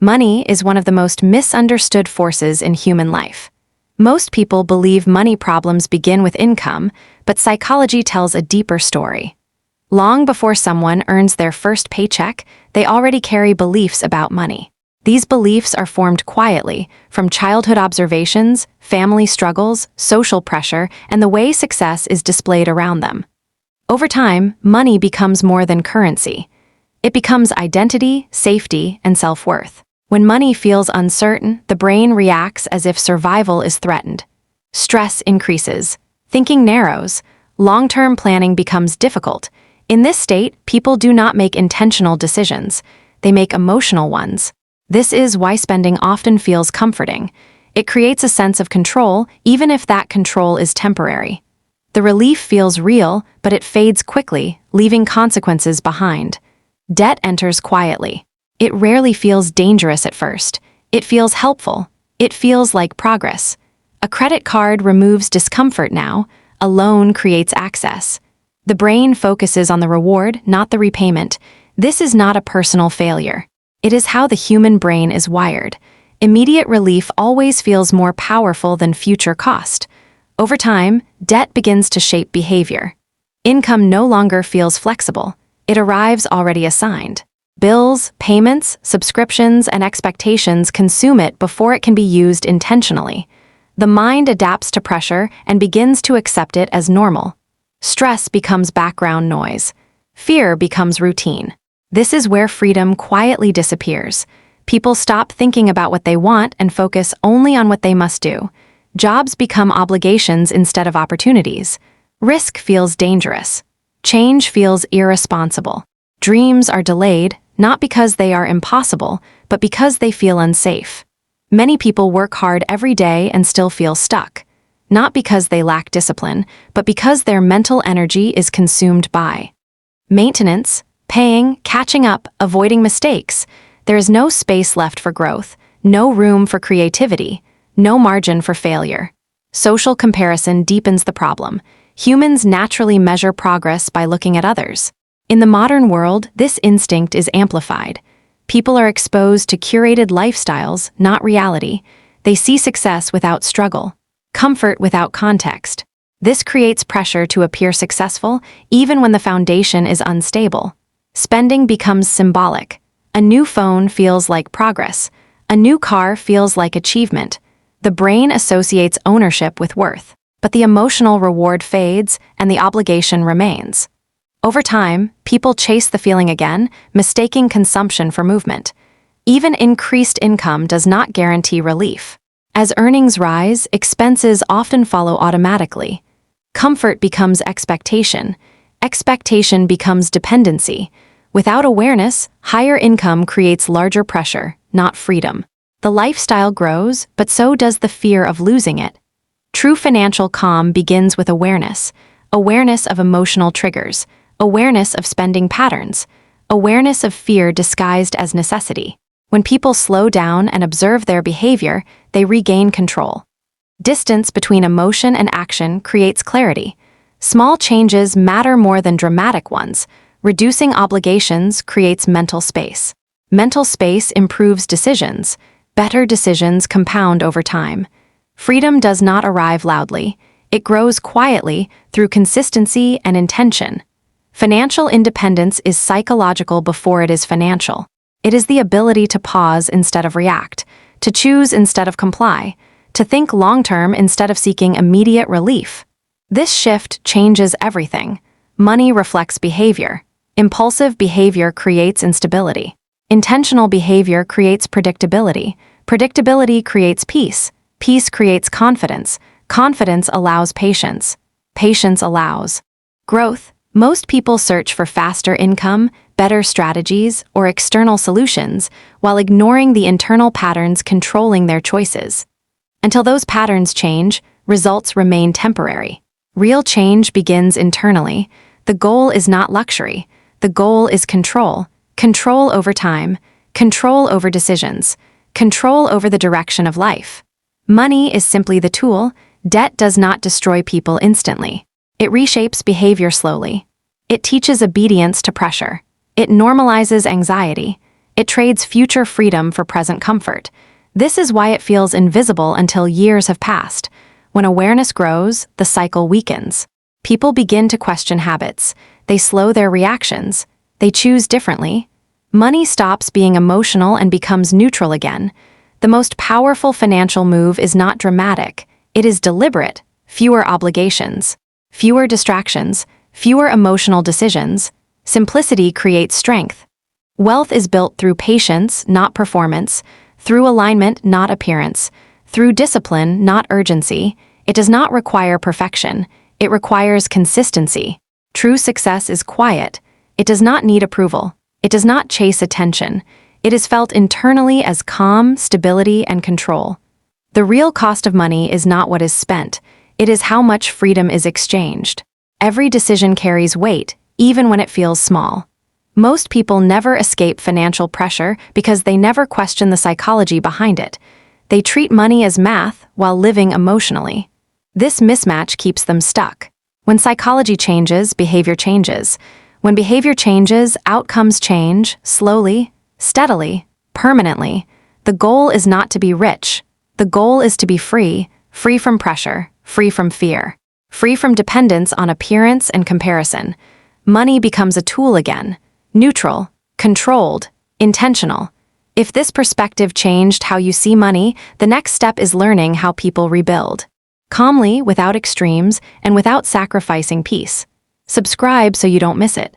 Money is one of the most misunderstood forces in human life. Most people believe money problems begin with income, but psychology tells a deeper story. Long before someone earns their first paycheck, they already carry beliefs about money. These beliefs are formed quietly, from childhood observations, family struggles, social pressure, and the way success is displayed around them. Over time, money becomes more than currency. It becomes identity, safety, and self-worth. When money feels uncertain, the brain reacts as if survival is threatened. Stress increases, thinking narrows, long-term planning becomes difficult. In this state, people do not make intentional decisions. They make emotional ones. This is why spending often feels comforting. It creates a sense of control, even if that control is temporary. The relief feels real, but it fades quickly, leaving consequences behind. Debt enters quietly. It rarely feels dangerous at first. It feels helpful. It feels like progress. A credit card removes discomfort now. A loan creates access. The brain focuses on the reward, not the repayment. This is not a personal failure. It is how the human brain is wired. Immediate relief always feels more powerful than future cost. Over time, debt begins to shape behavior. Income no longer feels flexible. It arrives already assigned. Bills, payments, subscriptions, and expectations consume it before it can be used intentionally. The mind adapts to pressure and begins to accept it as normal. Stress becomes background noise. Fear becomes routine. This is where freedom quietly disappears. People stop thinking about what they want and focus only on what they must do. Jobs become obligations instead of opportunities. Risk feels dangerous. Change feels irresponsible. Dreams are delayed, not because they are impossible, but because they feel unsafe. Many people work hard every day and still feel stuck. Not because they lack discipline, but because their mental energy is consumed by maintenance, paying, catching up, avoiding mistakes. There is no space left for growth, no room for creativity, no margin for failure. Social comparison deepens the problem. Humans naturally measure progress by looking at others. In the modern world, this instinct is amplified. People are exposed to curated lifestyles, not reality. They see success without struggle, comfort without context. This creates pressure to appear successful, even when the foundation is unstable. Spending becomes symbolic. A new phone feels like progress. A new car feels like achievement. The brain associates ownership with worth, but the emotional reward fades and the obligation remains. Over time, people chase the feeling again, mistaking consumption for movement. Even increased income does not guarantee relief. As earnings rise, expenses often follow automatically. Comfort becomes expectation. Expectation becomes dependency. Without awareness, higher income creates larger pressure, not freedom. The lifestyle grows, but so does the fear of losing it. True financial calm begins with awareness. Awareness of emotional triggers. Awareness of spending patterns. Awareness of fear disguised as necessity. When people slow down and observe their behavior, they regain control. Distance between emotion and action creates clarity. Small changes matter more than dramatic ones. Reducing obligations creates mental space. Mental space improves decisions. Better decisions compound over time. Freedom does not arrive loudly. It grows quietly through consistency and intention. Financial independence is psychological before it is financial. It is the ability to pause instead of react, to choose instead of comply, to think long-term instead of seeking immediate relief. This shift changes everything. Money reflects behavior. Impulsive behavior creates instability. Intentional behavior creates predictability. Predictability creates peace. Peace creates confidence. Confidence allows patience. Patience allows growth. Most people search for faster income, better strategies, or external solutions, while ignoring the internal patterns controlling their choices. Until those patterns change, results remain temporary. Real change begins internally. The goal is not luxury. The goal is control. Control over time. Control over decisions. Control over the direction of life. Money is simply the tool. Debt does not destroy people instantly. It reshapes behavior slowly. It teaches obedience to pressure. It normalizes anxiety. It trades future freedom for present comfort. This is why it feels invisible until years have passed. When awareness grows, the cycle weakens. People begin to question habits. They slow their reactions. They choose differently. Money stops being emotional and becomes neutral again. The most powerful financial move is not dramatic. It is deliberate. Fewer obligations. Fewer distractions. Fewer emotional decisions. Simplicity creates strength. Wealth is built through patience, not performance, through alignment, not appearance, through discipline, not urgency. It does not require perfection. It requires consistency. True success is quiet. It does not need approval. It does not chase attention. It is felt internally as calm, stability, and control. The real cost of money is not what is spent. It is how much freedom is exchanged. Every decision carries weight, even when it feels small. Most people never escape financial pressure because they never question the psychology behind it. They treat money as math while living emotionally. This mismatch keeps them stuck. When psychology changes, behavior changes. When behavior changes, outcomes change, slowly, steadily, permanently. The goal is not to be rich. The goal is to be free, free from pressure, free from fear, free from dependence on appearance and comparison. Money becomes a tool again. Neutral, controlled, intentional. If this perspective changed how you see money, the next step is learning how people rebuild. Calmly, without extremes, and without sacrificing peace. Subscribe so you don't miss it.